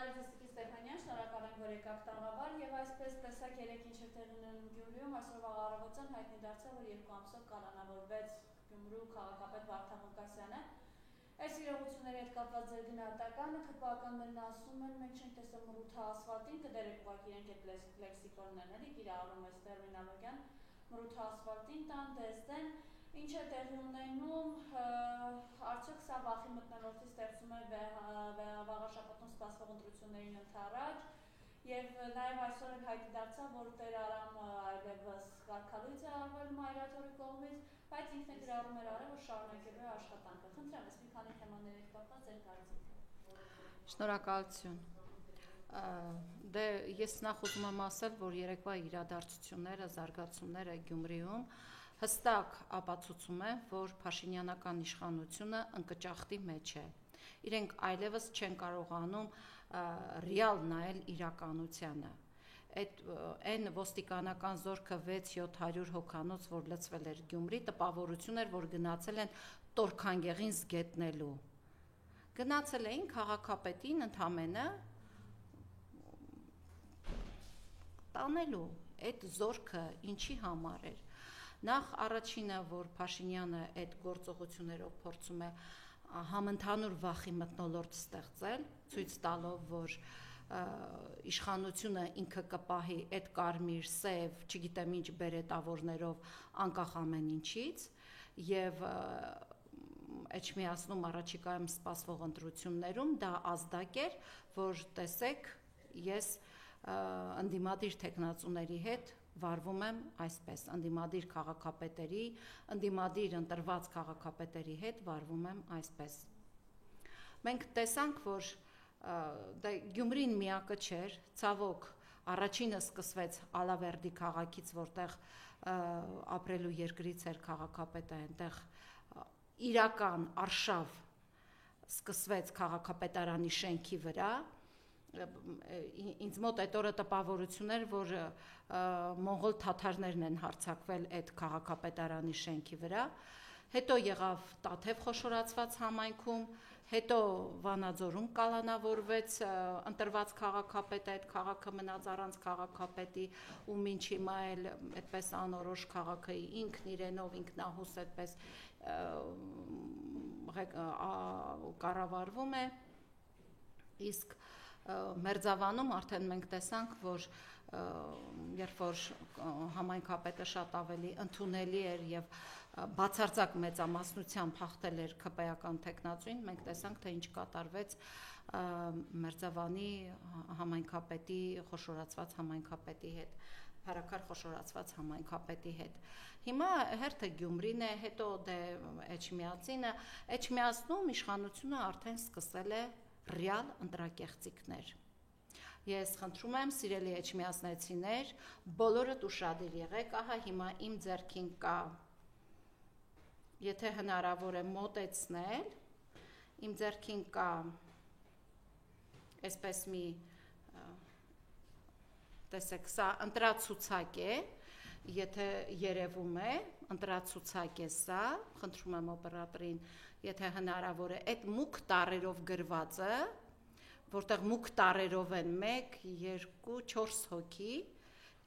Բարև Ստեփանյան, շնորհակալ եմ, որ եկաք տաղավար եւ այսպես տեսակ 3 ինչ տեղի ունեն Գյումրիում, այսօրվա առավոտյան հայտնի դարձավ, որ 2 ամսով կալանավորվեց Գյումրու քաղաքապետ Վարդան Ղուկասյանը։ Այս իրողությունների հետ կապված ձեր գնահատականը ԿՊԱ-ականներն ասում են, մենք չենք տեսել մռութը ասֆալտին, կդերեք ուղղակի իրենք այդ լեքսիկոններն էլի, կիրառում այս տերմինոլոգիան, մռութը ասֆալտին տան, դեստեն, ինչ է տեղի ունենում, արդյոք սա վախի մթնոլորտի ստեղծում է վաղաշաբաթում սպասվող ընտրություններին ընդառաջ եւ նաեւ այսօր հայտնի դարձավ, որ Տեր Արամ այլևս կարգալույց է արվել Մայրաթորի կողմից, բայց ինքն է գրառում էր արել, որ շարունակելու է աշխատանքը։ Խնդրեմ, ես մի քանի թեմաների հետ կապված ձեր կարծիքը։ Շնորհակալություն։ Դե ես նախ ուզում եմ ասել, որ երեկվա իրադարձությունները, զարգացումները Գյումրիում հստակ ապացուցում է, որ Փաշինյանական իշխանությունը ընկճախտի մեջ է։ Իրենք այլևս չեն կարողանում ռեալ նայել իրականությանը։ Այն ոստիկանական զորքը 6-700 հոգանոց, որ լցվել էր Գյումրի, տպավորություն էր, որ գնացել են Տորքանգեղին զգետնելու։ Գնացել էին քաղաքապետին ընդամենը տանելու այդ զորքը ինչի համար էր։ Նախ առաջինը, որ Փաշինյանը այդ գործողություններով փորձում է համընդհանուր վախի մթնոլորտ ստեղծել, ցույց տալով, որ իշխանությունը ինքը կպահի այդ կարմիր, սև, չգիտեմ ինչ բերետավորներով անկախ ամեն ինչից եւ Էջմիածնում առաջիկայում սպասվող ընտրություններում դա ազդակ էր, որ տեսեք, ես ընդդիմադիր տեխնացուների հետ վարվում եմ այսպես, ընդդիմադիր քաղաքապետերի, ընդդիմադիր ընտրված քաղաքապետերի հետ վարվում եմ այսպես։ Մենք տեսանք, որ Գյումրին միակը չէր, ցավոք, առաջինը սկսվեց Ալավերդի քաղաքից, որտեղ ապրելու երկրից էր քաղաքապետը, այնտեղ իրական արշավ սկսվեց քաղաքապետարանի շենքի վրա, ինձ մոտ այդ օրը տպավորություն էր, որ մոնղոլ թաթարներն են հարձակվել այդ քաղաքապետարանի շենքի վրա, հետո եղավ Տաթև խոշորացված համայնքում, հետո Վանաձորում կալանավորվեց ընտրված քաղաքապետը, այդ քաղաքը մնաց առանց քաղաքապետի ու մինչ հիմա էլ այդպես անորոշ քաղաքը ինքն իրենով ինքնահուս այդպես կառավարվում է, իսկ Մերձավանում արդեն մենք տեսանք, որ երբ որ համայնքապետը շատ ավելի ընդունելի էր եւ բացարձակ մեծամասնությամբ հաղթել էր ԿՊԱ-ական տեխնացուին, մենք տեսանք, թե ինչ կատարվեց Մերձավանի համայնքապետի խոշորացված համայնքապետի հետ, Փարաքար խոշորացված համայնքապետի հետ։ Հիմա հերթը Գյումրին է, հետո դե Էջմիածնում իշխանությունը արդեն սկսել է ռեալ ընտրակեղծիքներ։ Ես խնդրում եմ, սիրելի էջմիածնեցիներ, բոլորդ ուշադիր եղեք, ահա հիմա իմ ձեռքին կա, եթե հնարավոր է մոտեցնել, իմ ձեռքին կա այսպես մի, տեսեք, սա ընտրացուցակ է, եթե երևում է, ընտրացուցակ է սա, խնդրում եմ օպերատորին, եթե հնարավոր է, այդ մուգ տառերով գրվածը, որտեղ մուգ տառերով են 1, 2, 4 հոգի,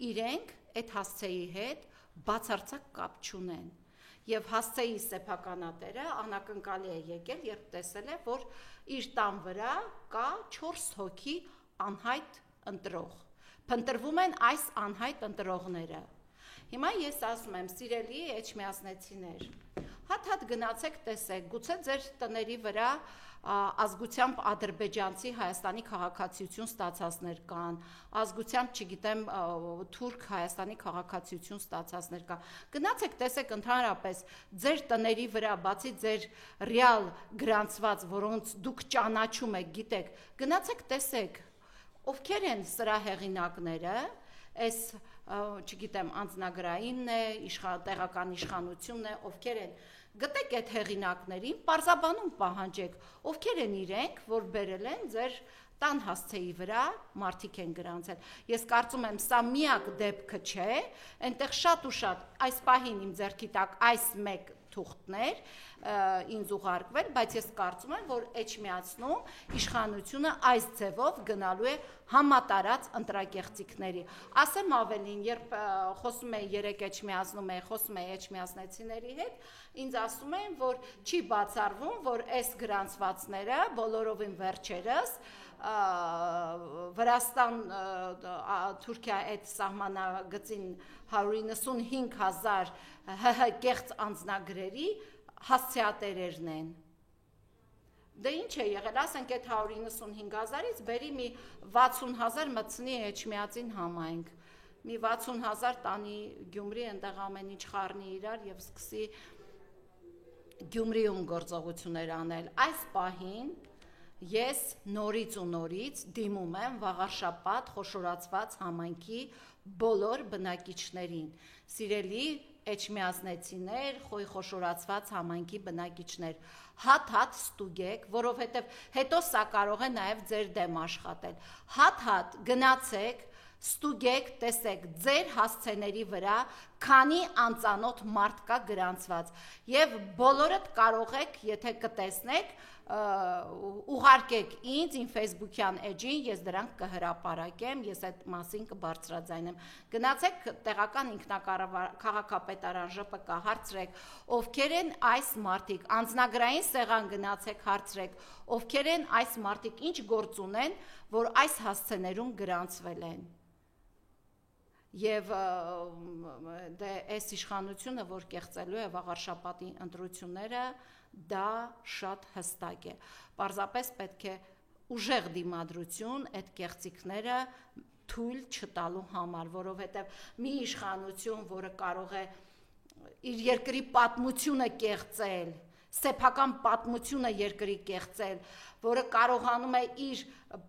իրենք այդ հասցեի հետ բացարձակ կապ չունեն։ Եվ հասցեի սեփականատերը անակնկալի է եկել, երբ տեսել է, որ իր տան վրա կա 4 հոգի անհայտ ընտրող։ Փնտրվում են այս անհայտ ընտրողները։ Հիմա ես ասում եմ, սիրելի էջմիածնեցիներ, հատ գնացեք տեսեք, գուցե ձեր տների վրա ազգությամբ ադրբեջանցի Հայաստանի քաղաքացիություն ստացածներ կան, ազգությամբ, չգիտեմ, թուրք Հայաստանի քաղաքացիություն ստացածներ կան։ Գնացեք տեսեք ընդհանրապես ձեր տների վրա, բացի ձեր ռեալ գրանցված, որոնց դուք ճանաչում եք, գիտեք, գնացեք տեսեք, ովքեր են սրա հեղինակները, այս, չգիտեմ, անձնագրայինն է, տեղական իշխանությունն է, ովքեր են, գտեք այդ հեղինակներին, պարզաբանում պահանջեք, ովքեր են իրենք, որ բերել են ձեր տան հասցեի վրա, մարդիկ են գրանցել։ Ես կարծում եմ, սա միակ դեպքը չէ, այնտեղ շատ ու շատ, այս պահին իմ ձեռքի տակ այս մեկ թուղթներ ինձ ուղարկվել, բայց ես կարծում եմ, որ Էջմիածնում իշխանությունը այս ձևով գնալու է համատարած ընտրակեղծիքների։ Ասեմ ավելին, երբ խոսում էի երեք Էջմիածնում էի, խոսում էի էջմիածնեցիների հետ, ինձ ասում են, որ չի բացառվում, որ այս գրանցվածները բոլորովին վերջերս Վրաստան Թուրքիա այդ սահմանագծին 195,000 ՀՀ կեղծ անձնագրերի հասցեատերերն են։ Դե ինչ է եղել, ասենք այդ 195,000-ից բերի մի 60,000 մտցնի Էջմիածին համայնք, մի 60,000 տանի Գյումրի, այնտեղ ամեն ինչ խառնի իրար եւ սկսի Գյումրիում գործողություններ անել։ Այս պահին ես նորից ու նորից դիմում եմ վաղարշաբաթ խոշորացված համայնքի բոլոր բնակիչներին, սիրելի էջմիածնեցիներ, խոշորացված համայնքի բնակիչներ, հատ-հատ ստուգեք, որովհետև հետո սա կարող է նաև ձեր դեմ աշխատել, հատ-հատ գնացեք, ստուգեք, տեսեք ձեր հասցեների վրա քանի անծանոթ մարդ կա գրանցված եւ բոլորդ կարող եք, եթե կտեսնեք, ուղարկեք ինձ իմ Facebook-յան էջին, ես դրանք կհրապարակեմ, ես այդ մասին կբարձրաձայնեմ։ Գնացեք տեղական ինքնակառավարության ԺՊԿ հարցրեք, ովքեր են այս մարդիկ, անձնագրային սեղան գնացեք հարցրեք, ովքեր են այս մարդիկ, ինչ գործ ունեն, որ այս հասցեներում գրանցվել են։ Եվ դե այս իշխանությունը, որ կեղծելու է վաղարշաբաթի ընտրությունները, դա շատ հստակ է։ Պարզապես պետք է ուժեղ դիմադրություն այդ կեղծիքները թույլ չտալու համար, որովհետև մի իշխանություն, որը կարող է իր երկրի պատմությունը կեղծել, սեփական պատմությունը երկրի կեղծել, որը կարողանում է իր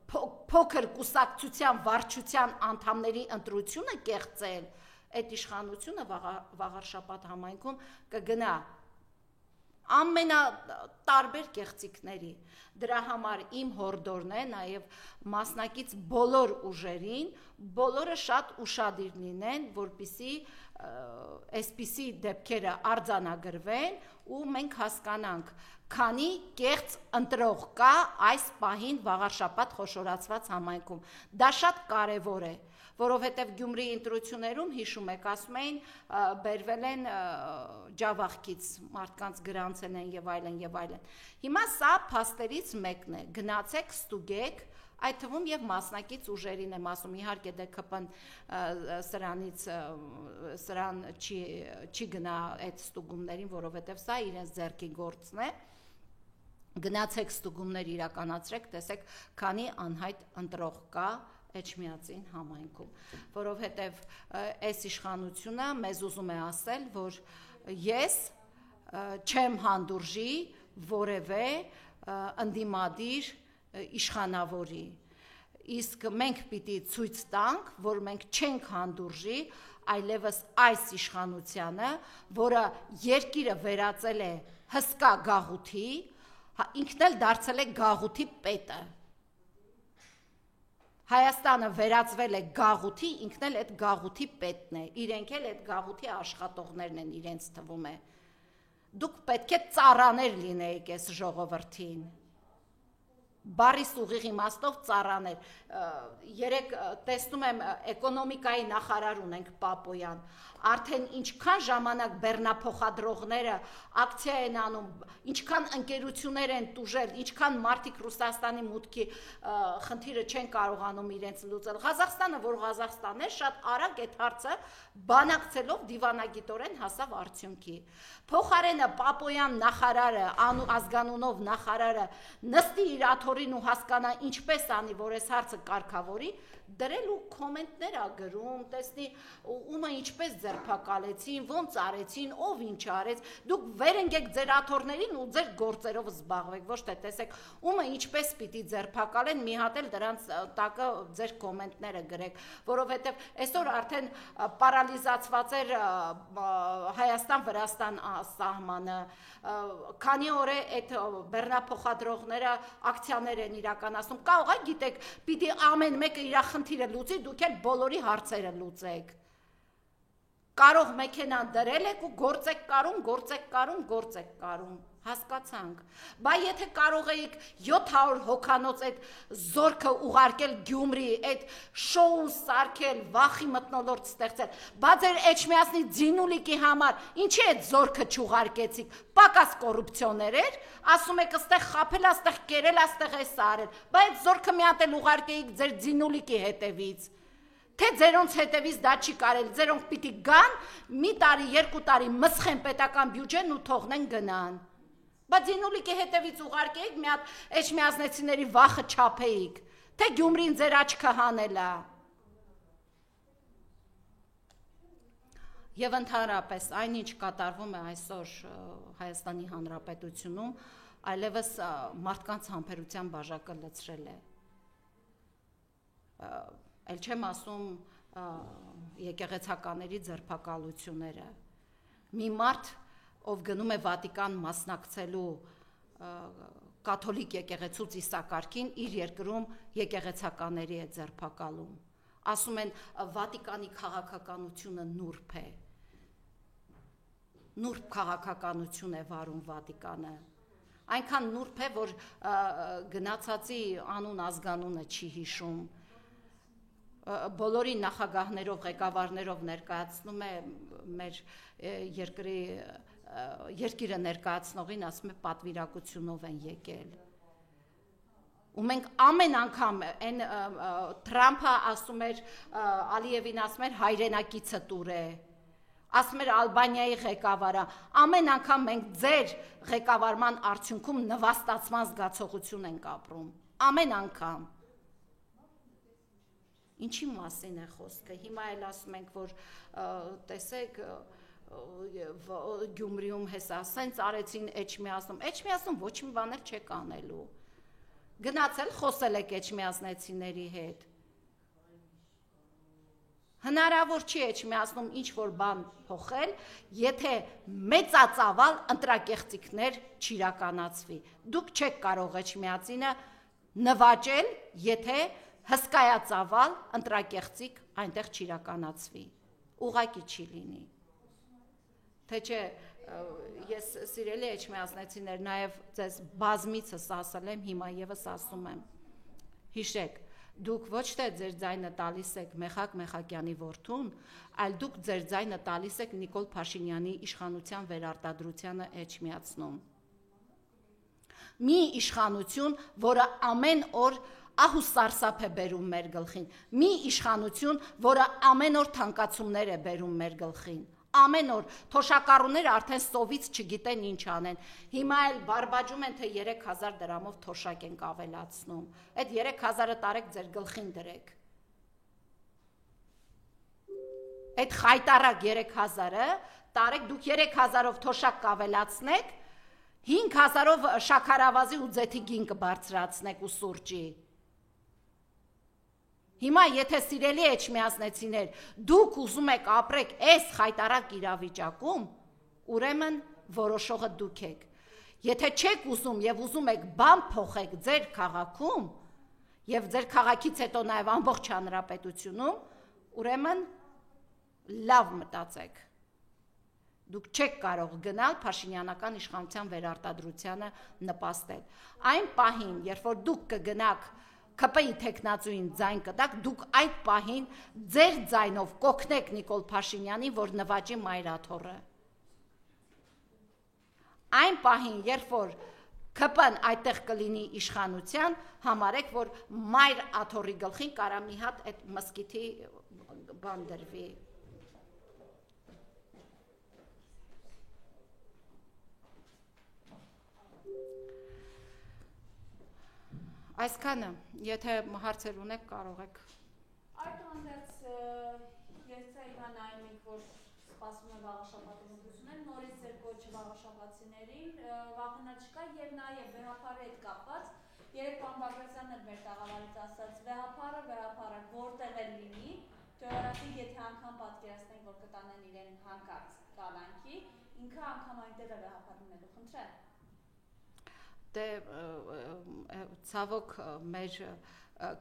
փոքր կուսակցության վարչության անդամների ընտրությունը կեղծել, այդ իշխանությունը վաղարշաբաթ համայնքում կգնա ամենատարբեր կեղծիքների։ Դրա համար իմ հորդորն է նաև մասնակից բոլոր ուժերին, բոլորը շատ ուշադիր լինեն, որպեսզի այսպիսի դեպքերը արձանագրվեն ու մենք հասկանանք, քանի կեղծ ընտրող կա այս պահին վաղարշաբաթ խոշորացված համայնքում։ Դա շատ կարևոր է, որովհետև Գյումրիի ընտրություններում հիշում եք, ասում էին, բերվել են ջավախքից, մարդկանց գրանցել են եւ այլն եւ այլն։ Հիմա սա փաստերից մեկն է, գնացեք, ստուգեք, այդ թվում եւ մասնակից ուժերին եմ ասում, իհարկե ԴՔՊ-ն սրան չի գնա այդ ստուգումներին, որովհետև սա իրենց ձեռքի գործն է։ Գնացեք ստուգումներ իրականացրեք, տեսեք, քանի անհայտ ընտրող կա Էջմիածին համայնքում, որովհետև այս իշխանությունը մեզ ուզում է ասել, որ ես չեմ հանդուրժի որևէ ընդդիմադիր իշխանավորի, իսկ մենք պիտի ցույց տանք, որ մենք չենք հանդուրժի այլևս այս իշխանությանը, որը երկիրը վերածել է հսկա գաղութի, ինքն էլ դարձել է գաղութի պետը։ Հայաստանը վերածվել է գաղութի, ինքն էլ այդ գաղութի պետն է, իրենք էլ այդ գաղութի աշխատողներն են, իրենց թվում է։ Դուք պետք է ծառաներ լինեիք այս ժողովրդին, բառիս ուղիղ իմաստով ծառաներ։ Երեք տեսնում եմ էկոնոմիկայի նախարար ունենք Պապոյան, արդեն ինչքան ժամանակ բեռնափոխադրողները ակցիա են անում, ինչքան ընկերություններ են տուժել, ինչքան մարդիկ Ռուսաստանի մուտքի խնդիրը չեն կարողանում իրենց լուծել։ Ղազախստանը, որ Ղազախստան է, շատ արագ այդ հարցը բանակցելով դիվանագիտորեն հասավ արդյունքի։ Փոխարենը Պապոյան նախարարը, ազգանունով նախարարը նստի իր աթոռին ու հասկանա ինչպես անի, որ այս հարցը կարգավորի, դրել ու կոմենտներ ա գրում, տեսնի ումը ինչպես ձերբակալեցին, ոնց արեցին, ով ինչ արեց, դուք վեր ընկեք ձեր աթոռներին ու ձեր գործերով զբաղվեք, ոչ թե տեսեք ումը ինչպես պիտի ձերբակալեն, մի հատ էլ դրանց տակը ձեր կոմենտները գրեք, որովհետև այսօր արդեն պարալիզացված էր Հայաստան-Վրաստան սահմանը, քանի օր է այդ բեռնափոխադրողները ակցիաներ են իրականացնում, կարող է գիտեք, պիտի ամեն մեկը իր խնդիրը լուծի, դուք էլ բոլորի հարցերը լուծեք։ Կարող մեքենան դրել եք ու գործ եք կարում, հասկացանք, բա եթե կարող էիք 700 հոգանոց այդ զորքը ուղարկել Գյումրի, այդ շոու սարքել, վախի մթնոլորտ ստեղծել, բա ձեր Էջմիածնի Ձինուլիկի համար ինչի այդ զորքը չուղարկեցիք, պակաս կոռուպցիոներ էր, ասում եք ստեղ խաբել, աստեղ կերել, աստեղ էս արել, բա այդ զորքը մի հատ էլ ուղարկեիք ձեր Ձինուլիկի հետևից, թե ձերոնց հետևից դա չի կարել, ձերոնք պիտի գան, մի տարի, 2 տարի մսխեն պետական բյուջեն ու թողնեն գնան, բա Ձինուլիկի հետևից ուղարկեիք, մի հատ Էջմիածնեցիների վախը չափեիք, թե Գյումրին ձեր աչքը հանելա։ Եվ ընդհանրապես այն ինչ կատարվում է այսօր Հայաստանի Հանրապետությունում, այլևս մարդկանց համբերության բաժակը լցրել է։ Էլ չեմ ասում եկեղեցականների ձերբակալությունները։ Մի մարդ, ով գնում է Վատիկան մասնակցելու կաթոլիկ եկեղեցու ծիսակարգին, իր երկրում եկեղեցականների է ձերբակալում։ Ասում են Վատիկանի քաղաքականությունը նուրբ է։ Նուրբ քաղաքականություն է վարում Վատիկանը։ Այնքան նուրբ է, որ գնացածի անուն ազգանունը չի հիշում։ Բոլորի նախագահներով, ղեկավարներով ներկայացնում է մեր երկիրը ներկայացնողին, ասում է պատվիրակությունով են եկել։ Ու մենք ամեն անգամ այն Թրամփը ասում էր, Ալիևին ասում էր հայրենակիցը տուր է, ասում էր Ալբանիայի ղեկավարը, ամեն անգամ մենք ձեր ղեկավարման արդյունքում նվաստացման զգացողություն ենք ապրում, ամեն անգամ։ Ինչի մասին է խոսքը, հիմա էլ ասում ենք, որ տեսեք Գյումրիում հեսա, սենց արեցին Էջմիածնում ոչ մի բաներ չեք անելու, գնացել խոսել եք էջմիածնեցիների հետ, հնարավոր չի Էջմիածնում ինչ-որ բան փոխել, եթե մեծածավալ ընտրակեղծիքներ չիրականացվի, դուք չեք կարող Էջմիածինը նվաճել, եթե հսկայածավալ ընտրակեղծիկ այնտեղ չիրականացվի, ուղղակի չի լինի, թե չէ ես սիրելի էջմիածնեցիներ նաև ձեզ բազմիցս ասել եմ, հիմա ևս ասում եմ, հիշեք, դուք ոչ թե ձեր ձայնը տալիս եք Մեխակ Մեխակյանի որդուն, այլ դուք ձեր ձայնը տալիս եք Նիկոլ Փաշինյանի իշխանության վերարտադրությանը Էջմիածնում, մի իշխանություն, որը ամեն օր ահ ու սարսափ է բերում մեր գլխին, մի իշխանություն, որը ամեն օր թանկացումներ է բերում մեր գլխին, ամեն օր, թոշակառուները արդեն սովից չգիտեն ինչ անեն, հիմա էլ բարբաջում են, թե 3000 դրամով թոշակ ենք ավելացնում, այդ 3000-ը տարեք ձեր գլխին դրեք, այդ խայտարակ 3000-ը տարեք, դուք 3000-ով թոշակ կավելացնեք, 5000-ով շաքարավազի ու ձեթի գին կբարձրացնեք ու սուրճի, Հիմա եթե սիրելի էջմիածնեցիներ, դուք ուզում եք ապրեք այս խայտարակ իրավիճակում, ուրեմն որոշողը դուք եք, եթե չեք ուզում և ուզում եք բան փոխեք ձեր քաղաքում և ձեր քաղաքից հետո նաև ամբողջ հանրապետությունում, ուրեմն լավ մտածեք, դուք չեք կարող գնալ Փաշինյանական իշխանության վերարտադրությանը նպաստել, այն պահին, երբ որ դուք կգնաք ԿՊ-ի թեկնածուին ձայն կտակ, դուք այդ պահին ձեր ձայնով կօգնեք Նիկոլ Փաշինյանին, որ նվաճի Մայր Աթոռը։ Այն պահին, երբ որ ԿՊ-ն այդտեղ կլինի իշխանության, համարեք, որ Մայր Աթոռի գլխին կարա մի հատ այդ մզկիթի բան դրվի։ Այսքանը, եթե հարցեր ունեք, կարող եք։ Այդուհանդերձ ես հիմա նայում ենք, որ սպասվում է վաղաշաբաթի մտություններ, նորից ձեր կոչը վաղաշաբաթիներին, վաղնա չկա և նաև վեհապարի հետ կապված, երեք պարոն Բագրատյանն էլ մեր տաղավարից ասաց, վեհապարը որտեղ էլ լինի, թեորետիկ եթե անգամ պատկերացնենք, որ կտանեն իրեն հանկարծ կալանքի, ինքը անգամ այնտեղ է վեհապար լինելու, խնդրեմ։ Ցավոք մեր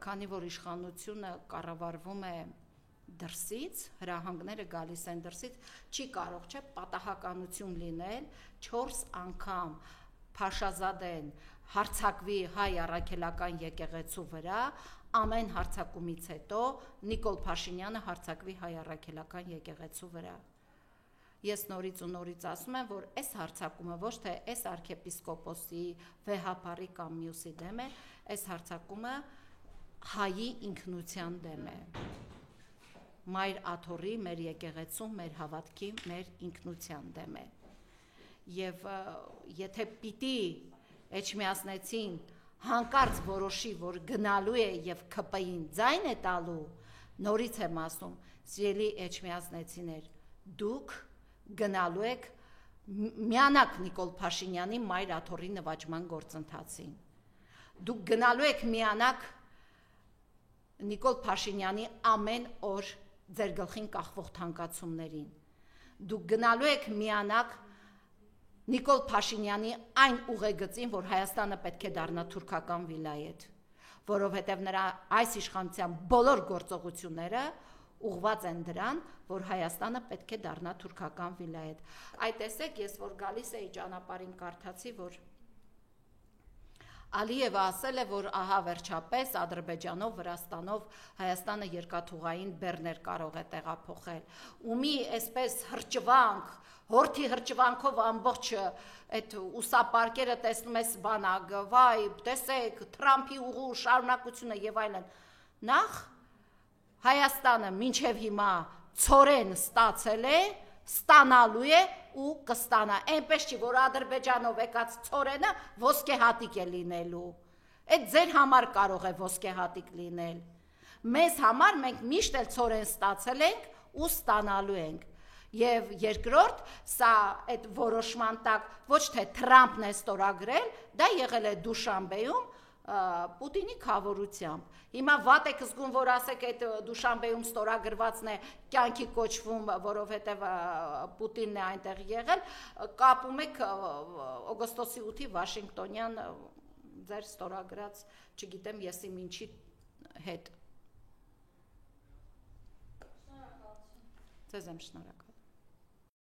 քանի որ իշխանությունը կառավարվում է դրսից, հրահանգները գալիս են դրսից, չի կարող չէ պատահականություն լինել 4 անգամ Փաշազադեն հարձակվի հայ առաքելական եկեղեցու վրա, ամեն հարձակումից հետո Նիկոլ Փաշինյանը հարձակվի հայ առաքելական եկեղեցու վրա։ Ես նորից ու նորից ասում եմ, որ այս հարձակումը ոչ թե այս arczepiskopos-ի, վեհապարի կամ մյուսի դեմ է, այս հարձակումը հայի ինքնության դեմ է։ Մայր Աթոռի, մեր եկեղեցու, մեր հավատքի, մեր ինքնության դեմ է։ Եվ եթե պիտի Էջմիածնեցին հանկարծ որոշի, որ գնալու է եւ ԿՊ-ին ձայն է տալու, նորից եմ ասում, սիրելի Էջմիածնեցիներ, դուք գնալու եք միանակ Նիկոլ Փաշինյանի Մայր Աթոռի նվաճման գործընթացին։ Դուք գնալու եք միանակ Նիկոլ Փաշինյանի ամեն օր ձեր գլխին կախվող թանկացումներին։ Դուք գնալու եք միանակ Նիկոլ Փաշինյանի այն ուղեգծին, որ Հայաստանը պետք է դառնա թուրքական վիլայետ, որովհետև նրա այս իշխանության բոլոր գործողությունները ուղղված են դրան, որ Հայաստանը պետք է դառնա թուրքական վիլայետ։ Այդ տեսեք, ես որ գալիս էի ճանապարհին կարդացի, որ Ալիևը ասել է, որ ահա վերջապես Ադրբեջանով, Վրաստանով Հայաստանը երկաթուղային բեռներ կարող է տեղափոխել։ Ու մի այսպես հրճվանք, հորթի հրճվանքով ամբողջ այդ ուսապարկերը տեսնում ես բանակ, վայ, տեսեք, Թրամփի ուղու շարունակությունը եւ այլն։ Նախ Հայաստանը մինչև հիմա ցորեն ստացել է, ստանալու է ու կստանա։ Այնպես չի, որ Ադրբեջանով եկած ցորենը ոսկե հատիկ է լինելու։ Այդ ձեր համար կարող է ոսկե հատիկ լինել։ Մեզ համար մենք միշտ էլ ցորեն ստացել ենք ու ստանալու ենք։ Եվ երկրորդ, սա այդ որոշման տակ ոչ թե Թրամփն է ստորագրել, դա եղել է Դուշանբեում Պուտինի քավորությամբ։ Հիմա վատ եք զգում, որ ասեք այդ Դուշանբեում ստորագրվածն է կյանքի կոչվում, որովհետև Պուտինն է այնտեղ եղել, կապում եք օգոստոսի 8-ի Վաշինգտոնյան ձեր ստորագրած, չգիտեմ եսի ինչի հետ։ Ձեզ եմ շնորհակալ։